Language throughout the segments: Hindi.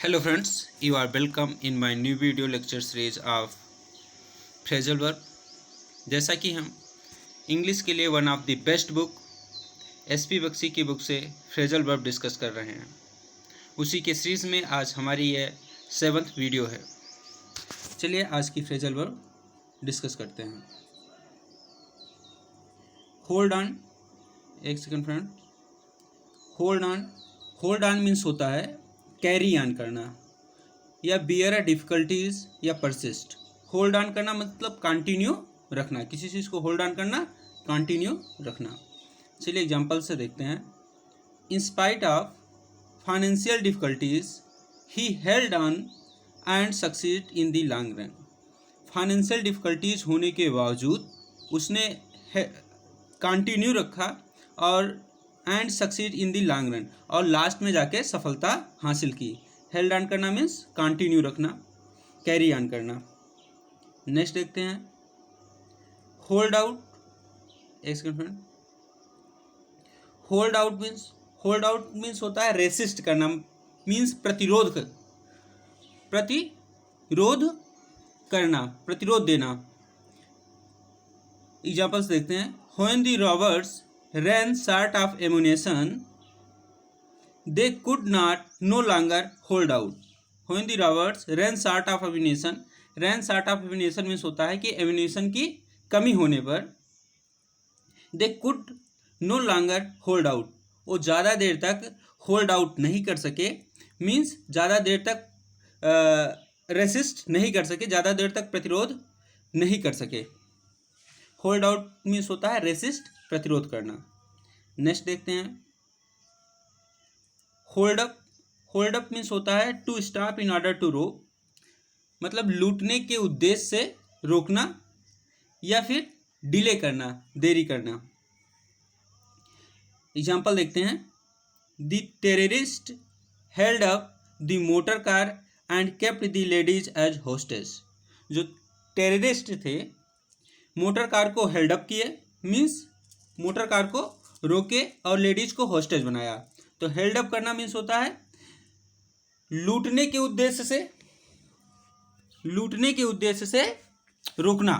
Hello friends, you are welcome in my new video lecture series of phrasal verb. जैसा कि हम इंग्लिश के लिए one of the best book SP Bakshi की बुक से फ्रेजल वर्ब डिस्कस कर रहे हैं, उसी के सीरीज़ में आज हमारी यह 7th वीडियो है। चलिए आज की फ्रेजल वर्ब डिस्कस करते हैं। होल्ड ऑन, एक second friend. Hold on means होता है कैरी ऑन करना या बियर अ डिफ़िकल्टीज या परसिस्ट। होल्ड ऑन करना मतलब कंटिन्यू रखना, किसी चीज़ को होल्ड ऑन करना, कंटिन्यू रखना। चलिए एग्जांपल से देखते हैं। In spite of financial difficulties he held on and succeed in the long run. Financial difficulties होने के बावजूद उसने कंटिन्यू रखा और and succeed in the long run, और लास्ट में जाके सफलता हासिल की। हेल्ड ऑन करना मीन्स कंटिन्यू रखना, कैरी ऑन करना। नेक्स्ट देखते हैं होल्ड आउट। एक second friend. Hold out means होता है रेसिस्ट करना, मीन्स प्रतिरोध करना, प्रतिरोध देना। एग्जाम्पल्स देखते हैं। When the robbers ran short of ammunition, they could no longer hold out. When the robbers ran short of ammunition, means होता है कि ammunition की कमी होने पर they could no longer hold out, वो ज़्यादा देर तक होल्ड आउट नहीं कर सके, मीन्स ज़्यादा देर तक रेसिस्ट नहीं कर सके, ज़्यादा देर तक प्रतिरोध नहीं कर सके। होल्ड आउट मीन्स होता है रेसिस्ट, प्रतिरोध करना। नेक्स्ट देखते हैं होल्ड अप मीन्स होता है to stop in order to rob, मतलब लूटने के उद्देश्य से रोकना या फिर डिले करना, देरी करना। एग्जाम्पल देखते हैं। The terrorist held up the motor car and kept the ladies as hostage. जो टेररिस्ट थे मोटर कार को हेल्ड अप किए, मीन्स मोटर कार को रोके और लेडीज को होस्टेज बनाया। तो हेल्ड अप करना मीन्स होता है लूटने के उद्देश्य से रोकना।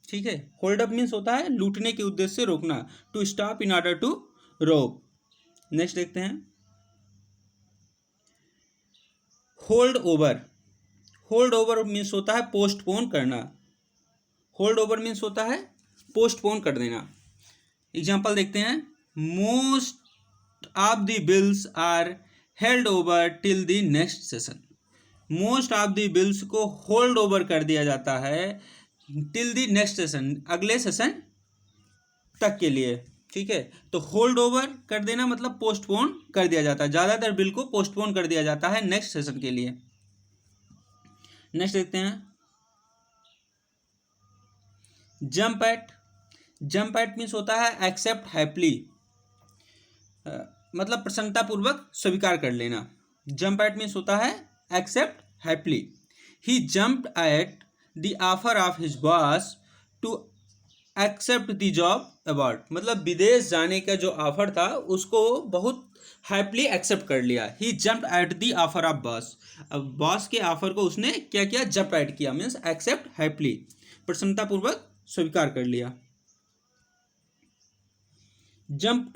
ठीक है, होल्ड अप मीन्स होता है लूटने के उद्देश्य से रोकना, to stop in order to rob. Next देखते हैं होल्ड ओवर मीन्स होता है पोस्टपोन करना। होल्ड ओवर मीन्स होता है पोस्टपोन कर देना। एग्जाम्पल देखते हैं। Most of the bills are held over till the next session. Most of the bills को होल्ड ओवर कर दिया जाता है टिल द नेक्स्ट सेशन, अगले सेशन तक के लिए। ठीक है, तो होल्ड ओवर कर देना मतलब पोस्टपोन कर दिया जाता है, ज़्यादातर बिल को पोस्टपोन कर दिया जाता है नेक्स्ट सेशन के लिए। नेक्स्ट देखते हैं जंप एट मीन्स होता है एक्सेप्ट हैप्पली, मतलब प्रसन्नतापूर्वक स्वीकार कर लेना। जंप एट मीन्स होता है accept happily. He jumped at the offer of his boss to accept the job award, मतलब विदेश जाने का जो ऑफर था उसको बहुत हैप्पली एक्सेप्ट कर लिया। He jumped at the offer of boss, अब बॉस के ऑफर को उसने क्या किया, जंप एट किया, मीन्स एक्सेप्ट हैप्पली, प्रसन्नतापूर्वक स्वीकार कर लिया। जंप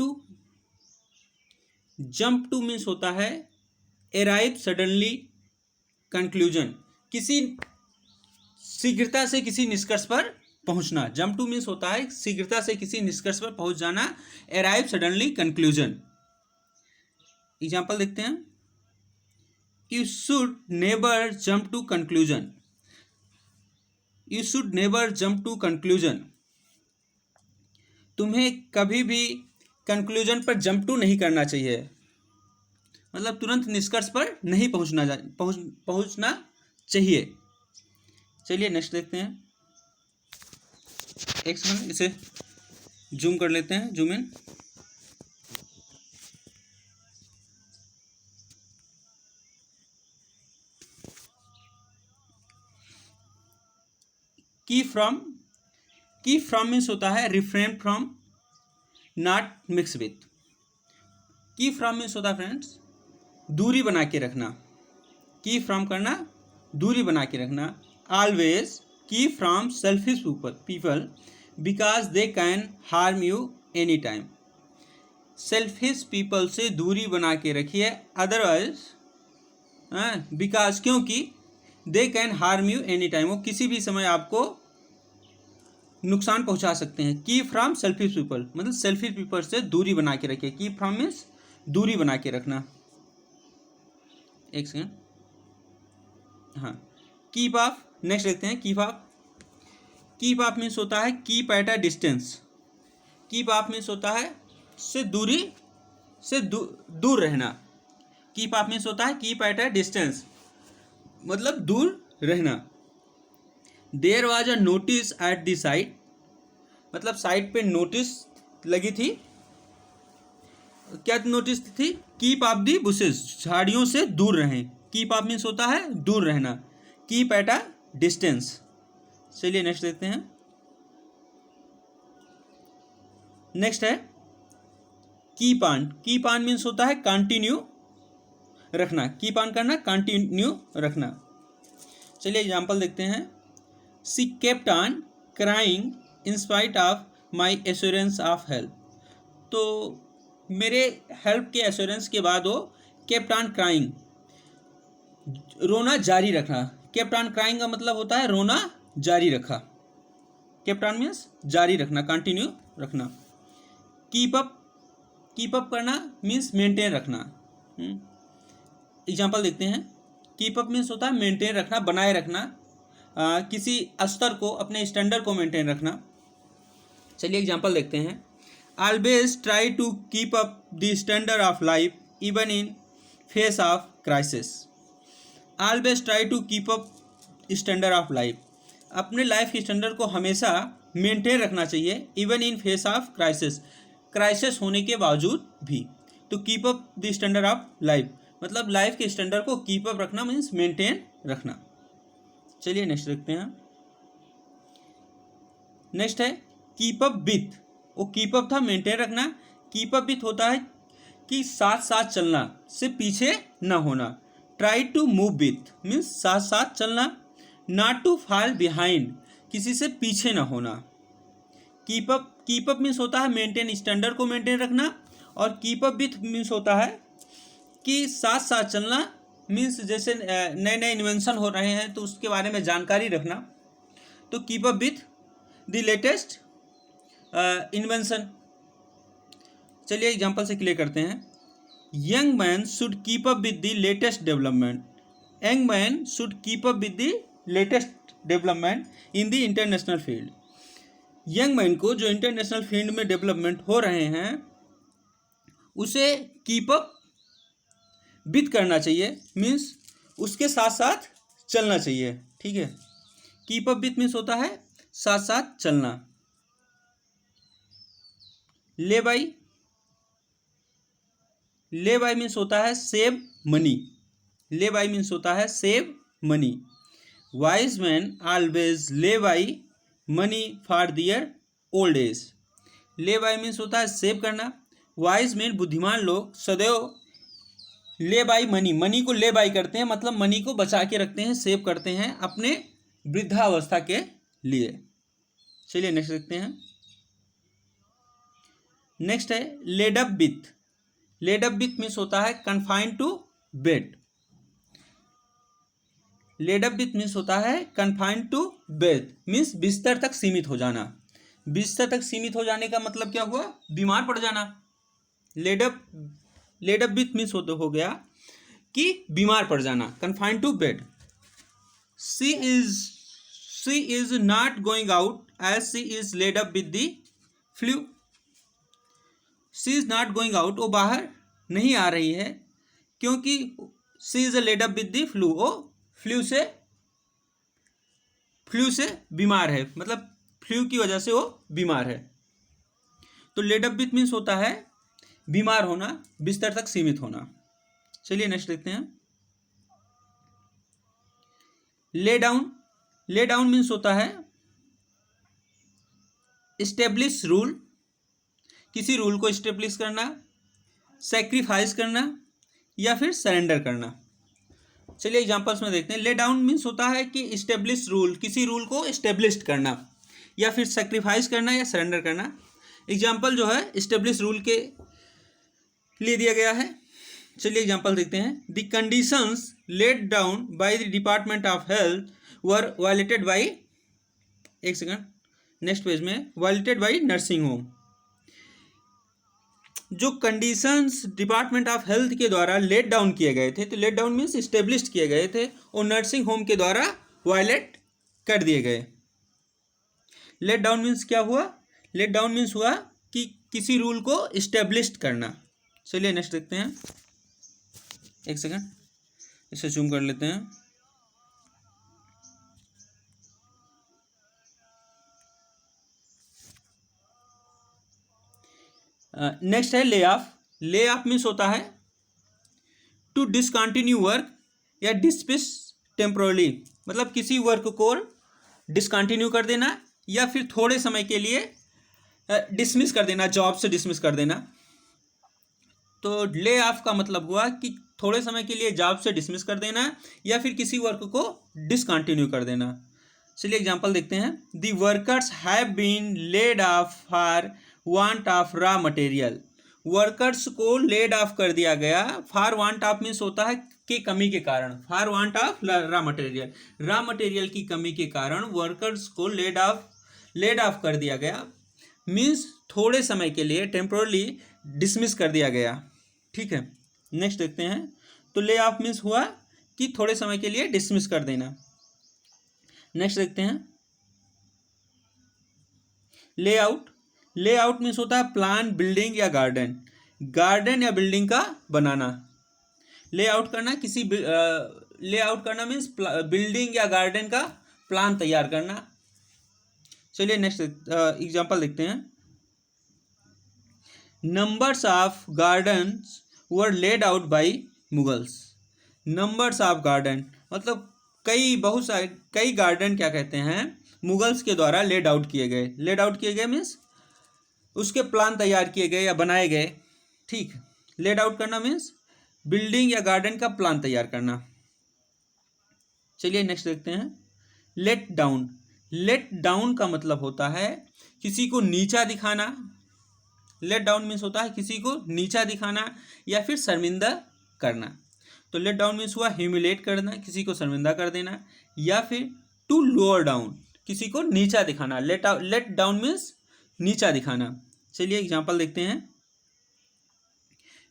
टू मीन्स होता है अराइव सडनली कंक्लूजन, किसी शीघ्रता से किसी निष्कर्ष पर पहुंचना। जंप टू मीन्स होता है शीघ्रता से किसी निष्कर्ष पर पहुंच जाना, अराइव सडनली कंक्लूजन। एग्जाम्पल देखते हैं। You should never jump to conclusion. You should never jump to conclusion, तुम्हें कभी भी कंक्लूजन पर जंप टू नहीं करना चाहिए, मतलब तुरंत निष्कर्ष पर नहीं पहुंचना चाहिए। चलिए नेक्स्ट देखते हैं। एक सेकंड, इसे जूम कर लेते हैं, जूम इन। की फ्रॉम मीन्स होता है refrain from, not mix with. की फ्रॉम मीन्स होता है फ्रेंड्स दूरी बना के रखना, कीप फ्रॉम करना दूरी बना के रखना। Always keep from selfish people because they can harm you any time. Selfish people से दूरी बना के रखिए, अदरवाइज बिकॉज क्योंकि they can harm you any time, वो किसी भी समय आपको नुकसान पहुंचा सकते हैं। कीप फ्रॉम सेल्फिश पीपल मतलब सेल्फिश पीपल से दूरी बना के रखिए। कीप फ्रॉम मीन्स दूरी बना के रखना। एक सेकेंड, हाँ। कीप ऑफ, नेक्स्ट देखते हैं keep of. Keep of means होता है keep at a distance. Keep of means होता है से दूरी से दूर रहना। कीप ऑफ मीन्स होता है कीप एट अ डिस्टेंस मतलब दूर रहना। There was a notice at the site मतलब साइट पे नोटिस लगी थी। क्या नोटिस थी? कीप ऑफ दी बुशेस, झाड़ियों से दूर रहें। कीप ऑफ मीन्स होता है दूर रहना। Keep at a distance. चलिए नेक्स्ट देखते हैं। नेक्स्ट है keep on. Keep on means होता है कंटिन्यू रखना। कीप ऑन करना, कंटिन्यू रखना। चलिए एग्जाम्पल देखते हैं। She kept on crying in spite of my assurance of help. तो मेरे हेल्प के एश्योरेंस के बाद वो केप्ट ऑन क्राइंग, रोना जारी रखा। केप्ट ऑन क्राइंग का मतलब होता है रोना जारी रखा। केप्ट ऑन मीन्स जारी रखना, कंटिन्यू रखना। कीप अप करना मीन्स मेंटेन रखना। एग्जाम्पल देखते हैं। कीप अप मीन्स होता है मेंटेन रखना, बनाए रखना, किसी स्तर को, अपने स्टैंडर्ड को मेंटेन रखना। चलिए एग्जाम्पल देखते हैं। Always try to keep up the standard of life even in face of crisis. Always try to keep up standard of life, अपने लाइफ के स्टैंडर्ड को हमेशा मेंटेन रखना चाहिए। Even in face of crisis, crisis होने के बावजूद भी। तो keep up the standard of life मतलब लाइफ के स्टैंडर्ड को कीप अप रखना मीन्स मेंटेन रखना। चलिए नेक्स्ट देखते हैं। नेक्स्ट है कीप अप विथ। वो कीप अप था मेंटेन रखना। कीप अप विथ होता है कि साथ साथ चलना, से पीछे न होना। Try to move with means साथ साथ चलना। नॉट टू फॉल बिहाइंड, किसी से पीछे न होना। कीप अप मीन्स होता है मेंटेन, स्टैंडर्ड को मेंटेन रखना। और कीप अप विथ मीन्स होता है कि साथ साथ चलना, मीन्स जैसे नए नए इन्वेंशन हो रहे हैं तो उसके बारे में जानकारी रखना। तो keep up with the latest invention. चलिए एग्जांपल से क्लियर करते हैं। Young man should keep up with the latest development. Young man should keep up with the latest development in the international field. Young man को जो इंटरनेशनल फील्ड में डेवलपमेंट हो रहे हैं उसे कीप अप विथ करना चाहिए, मीन्स उसके साथ साथ चलना चाहिए। ठीक है, कीप अप विथ मीन्स होता है साथ साथ चलना। ले बाई मीन्स होता है save money. Lay by means होता है save money. Wise man always lay by money for their old age. Lay by means होता है सेव करना। वाइज मैन बुद्धिमान लोग सदैव ले बाई मनी, मनी को ले बाई करते हैं मतलब मनी को बचा के रखते हैं, सेव करते हैं अपने वृद्धावस्था के लिए। चलिए नेक्स्ट देखते हैं। नेक्स्ट है laid up with. Laid up with means होता है confined to bed. Laid up with means होता है कन्फाइंड टू बेड मीन्स बिस्तर तक सीमित हो जाना। बिस्तर तक सीमित हो जाने का मतलब क्या हुआ? बीमार पड़ जाना। लेड अप विथ मीन्स हो गया कि बीमार पड़ जाना, confined to bed. She is not going out as she is laid up with the flu. She is not going out, वो बाहर नहीं आ रही है क्योंकि she is laid up with the flu, वो फ्लू से बीमार है, मतलब फ्लू की वजह से वो बीमार है। तो लेड अप विथ मीन्स होता है बीमार होना, बिस्तर तक सीमित होना। चलिए नेक्स्ट देखते हैं। ले डाउन मीन्स होता है इस्टेब्लिश रूल, किसी रूल को इस्टेब्लिश करना, सेक्रीफाइस करना या फिर सरेंडर करना। चलिए एग्जांपल्स में देखते हैं। ले डाउन मीन्स होता है कि इस्टेब्लिश रूल, किसी रूल को इस्टेब्लिश करना, या फिर सेक्रीफाइस करना या सरेंडर करना। एग्जाम्पल जो है इस्टेब्लिश रूल के लिए दिया गया है। चलिए एग्जाम्पल देखते हैं। The conditions laid down by the department of health were violated by, एक सेकंड, नेक्स्ट पेज में, वायलेटेड बाय नर्सिंग होम। जो कंडीशंस डिपार्टमेंट ऑफ हेल्थ के द्वारा लेट डाउन किए गए थे, तो लेट डाउन मीन्स इस्टेब्लिश किए गए थे, और नर्सिंग होम के द्वारा वायलेट कर दिए गए। लेट डाउन मीन्स क्या हुआ? लेट डाउन मीन्स हुआ कि किसी रूल को इस्टेब्लिश करना। चलिए नेक्स्ट देखते हैं, एक सेकंड, इसे जूम कर लेते हैं। नेक्स्ट है lay off. Lay off means होता है टू डिसकंटिन्यू वर्क या डिसमिस टेम्पोरली, मतलब किसी वर्क को डिसकंटिन्यू कर देना या फिर थोड़े समय के लिए डिसमिस कर देना, जॉब से डिसमिस कर देना। तो ले ऑफ का मतलब हुआ कि थोड़े समय के लिए जॉब से डिसमिस कर देना या फिर किसी वर्क को डिसकंटिन्यू कर देना। चलिए एग्जांपल देखते हैं। The workers have been laid off for want of raw material. Workers को लेड ऑफ कर दिया गया। फॉर वांट ऑफ मीन्स होता है कि कमी के कारण, for want of raw material, raw material की कमी के कारण वर्कर्स को लेड ऑफ कर दिया गया। मीन्स थोड़े समय के लिए, टेम्पोरली डिसमिस कर दिया गया। ठीक है, नेक्स्ट देखते हैं। तो ले ऑफ मीन्स हुआ कि थोड़े समय के लिए डिसमिस कर देना। नेक्स्ट देखते हैं लेआउट। लेआउट मीन्स होता है प्लान, बिल्डिंग या गार्डन, गार्डन या बिल्डिंग का बनाना। लेआउट करना, लेआउट करना मीन्स बिल्डिंग या गार्डन का प्लान तैयार करना। चलिए नेक्स्ट एग्जांपल देखते हैं। Numbers of gardens were laid out by Mughals. Numbers of garden मतलब बहुत सारे, कई गार्डन क्या कहते हैं, मुगल्स के द्वारा लेड आउट किए गए। लेड आउट किए गए मीन्स उसके प्लान तैयार किए गए या बनाए गए। ठीक, लेड आउट करना मीन्स बिल्डिंग या गार्डन का प्लान तैयार करना। चलिए नेक्स्ट देखते हैं। Let down. लेट डाउन का मतलब होता है किसी को नीचा दिखाना। लेट डाउन मीन्स होता है किसी को नीचा दिखाना या फिर शर्मिंदा करना। तो लेट डाउन मीन्स हुआ ह्यूमिलेट करना, किसी को शर्मिंदा कर देना, या फिर टू लोअर डाउन, किसी को नीचा दिखाना। लेट डाउन मीन्स नीचा दिखाना। चलिए एग्जांपल देखते हैं।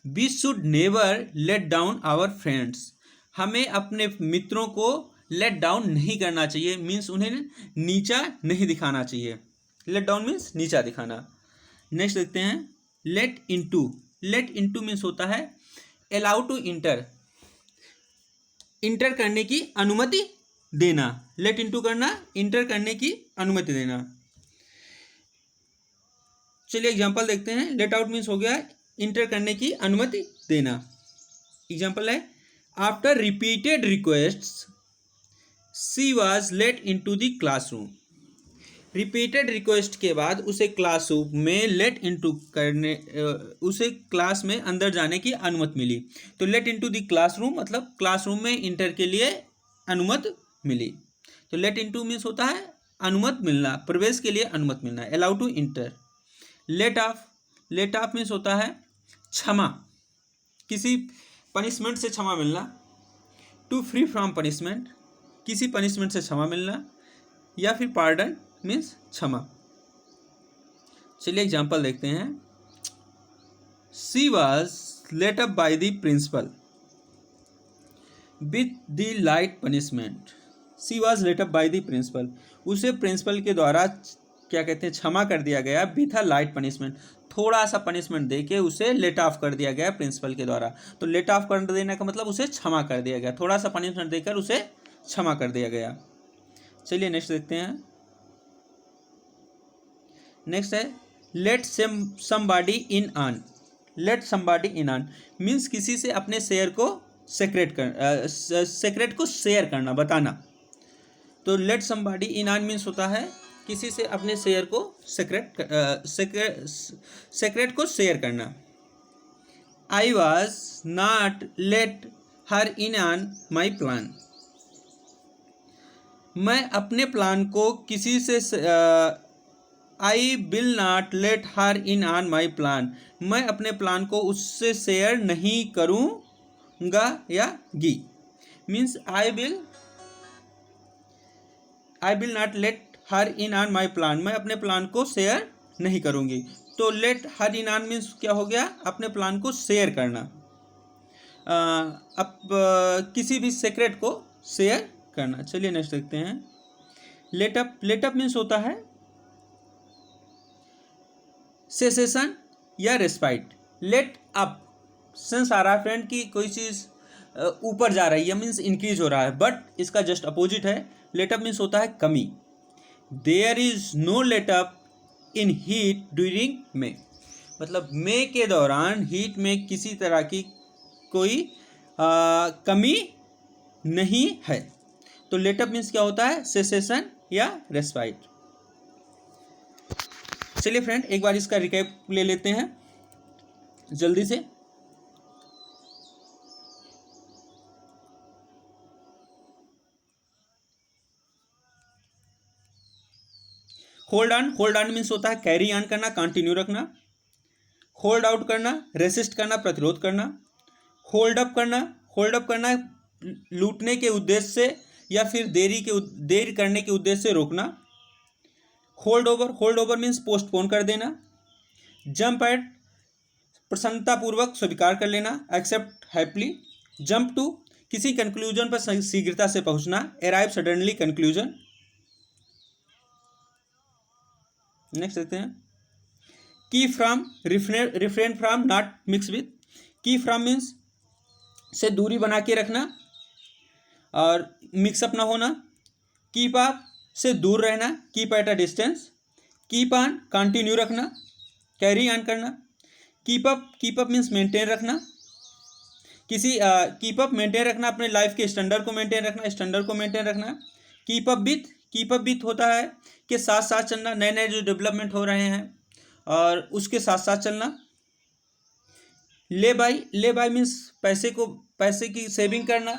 We should never let down our friends. हमें अपने मित्रों को लेट डाउन नहीं करना चाहिए, मीन्स उन्हें नीचा नहीं दिखाना चाहिए। लेट डाउन मीन्स नीचा दिखाना। नेक्स्ट देखते हैं let into. Let into means होता है अलाउ टू इंटर, इंटर करने की अनुमति देना। लेट इनटू करना, इंटर करने की अनुमति देना। चलिए एग्जांपल देखते हैं। लेट आउट मीन्स हो गया इंटर करने की अनुमति देना। एग्जांपल है after repeated requests she was let into the classroom. Repeated request के बाद उसे क्लासरूम में लेट इनटू करने, उसे क्लास में अंदर जाने की अनुमति मिली। तो लेट इनटू द क्लासरूम मतलब क्लासरूम में इंटर के लिए अनुमति मिली। तो लेट इनटू मीन्स होता है अनुमति मिलना, प्रवेश के लिए अनुमति मिलना, allow to enter. Let off. Let off means होता है क्षमा, किसी पनिशमेंट से क्षमा मिलना। टू फ्री फ्रॉम पनिशमेंट, किसी पनिशमेंट से क्षमा मिलना, या फिर पार्डन मीन्स क्षमा। चलिए एग्जांपल देखते हैं। She was let up by the principal with the light punishment. She was let up by the principal, उसे प्रिंसिपल के द्वारा क्या कहते हैं क्षमा कर दिया गया विथ अ लाइट पनिशमेंट। थोड़ा सा पनिशमेंट देके उसे लेट ऑफ कर दिया गया प्रिंसिपल के द्वारा। तो लेट ऑफ कर देने का मतलब उसे क्षमा कर दिया गया, थोड़ा सा पनिशमेंट देकर उसे क्षमा कर दिया गया। चलिए नेक्स्ट देखते हैं। नेक्स्ट है let somebody in on. Let somebody in on means किसी से अपने शेयर को सेक्रेट को शेयर करना, बताना। तो let somebody in on means होता है किसी से अपने शेयर को सेक्रेट को शेयर करना। I was not let her in on my plan. मैं अपने प्लान को किसी से I will not let her in on my plan. मैं अपने प्लान को उससे शेयर नहीं करूँगा या गी। Means I will not let her in on my plan. मैं अपने प्लान को शेयर नहीं करूँगी। तो let her in on means क्या हो गया, अपने प्लान को शेयर करना। किसी भी सीक्रेट को शेयर करना। चलिए नेक्स्ट देखते हैं। लेटअप मीन्स होता है सेसेशन या रेस्पाइट। लेट अप सेंस आ रहा है फ्रेंड कि कोई चीज़ ऊपर जा रही है, मीन्स इंक्रीज हो रहा है, बट इसका जस्ट अपोजिट है। लेटअप मीन्स होता है कमी। There is no letup in heat during May. मतलब मे के दौरान हीट में किसी तरह की कोई कमी नहीं है। तो लेटअप मीन्स क्या होता है, सेसेशन या रेस्पाइट। चलिए फ्रेंड एक बार इसका रिकैप ले लेते हैं जल्दी से। होल्ड ऑन मीन्स होता है कैरी ऑन करना, कंटिन्यू रखना। होल्ड आउट करना, रेसिस्ट करना, प्रतिरोध करना। होल्ड अप करना लूटने के उद्देश्य से या फिर देरी करने के उद्देश्य से रोकना। होल्ड ओवर मीन्स पोस्टपोन कर देना। जंप एट प्रसन्नतापूर्वक स्वीकार कर लेना, एक्सेप्ट हैप्पीली। जंप टू किसी कंक्लूजन पर शीघ्रता से पहुंचना, अराइव सडनली कंक्लूजन। नेक्स्ट देखते हैं। की from refrain from not mix with. की फ्रॉम मीन्स से दूरी बना के रखना और मिक्सअप ना होना। कीप अप से दूर रहना, keep at a distance. Keep on continue रखना, कैरी ऑन करना। कीप अप मीन्स मेंटेन रखना। कीप अप मेंटेन रखना, अपने लाइफ के स्टैंडर्ड को मेंटेन रखना। कीप अप विथ होता है कि साथ साथ चलना, नए नए जो डेवलपमेंट हो रहे हैं और उसके साथ साथ चलना। ले बाय मीन्स पैसे की सेविंग करना।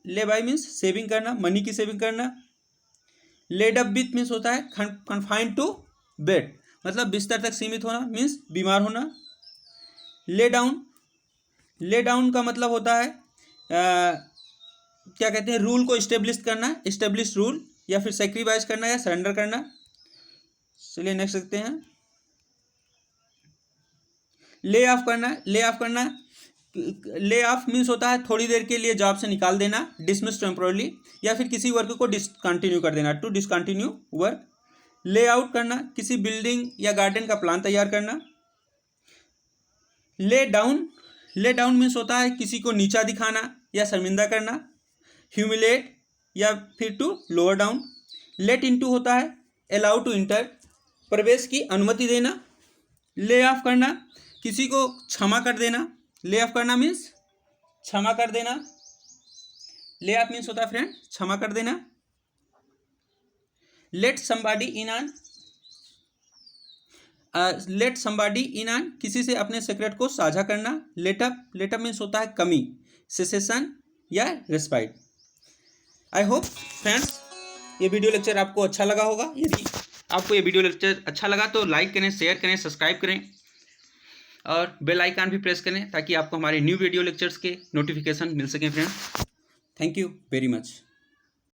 ले बाय मीन्स सेविंग करना, मनी की सेविंग करना। लेड अप विथ मीन्स होता है कन्फाइंड टू बेड, मतलब बिस्तर तक सीमित होना, मीन्स बीमार होना। ले डाउन का मतलब होता है क्या कहते हैं, रूल को इस्टेब्लिश करना, इस्टेब्लिश रूल, या फिर सेक्रीफाइस करना या सरेंडर करना। चलिए नेक्स्ट देखते हैं। ले ऑफ मीन्स होता है थोड़ी देर के लिए जॉब से निकाल देना, डिसमिस टेम्पोरली, या फिर किसी वर्क को डिसकंटिन्यू कर देना, टू डिसकंटिन्यू वर्क। ले आउट करना, किसी बिल्डिंग या गार्डन का प्लान तैयार करना। ले डाउन मीन्स होता है किसी को नीचा दिखाना या शर्मिंदा करना, ह्यूमिलेट या फिर to lower down. Let into होता है अलाउ टू इंटर, प्रवेश की अनुमति देना। ले ऑफ करना, किसी को क्षमा कर देना। ले ऑफ करना मीन्स क्षमा कर देना। ले ऑफ मीन्स होता है फ्रेंड क्षमा कर देना। लेट समबडी इन ऑन किसी से अपने सीक्रेट को साझा करना। लेटअप मीन्स होता है कमी, सेसेशन या रेस्पाइट। आई होप फ्रेंड्स ये वीडियो लेक्चर आपको अच्छा लगा होगा। यदि आपको ये वीडियो लेक्चर अच्छा लगा तो लाइक करें, शेयर करें, सब्सक्राइब करें और बेल आइकन भी प्रेस करें ताकि आपको हमारे न्यू वीडियो लेक्चर्स के नोटिफिकेशन मिल सकें friend. Thank you very much.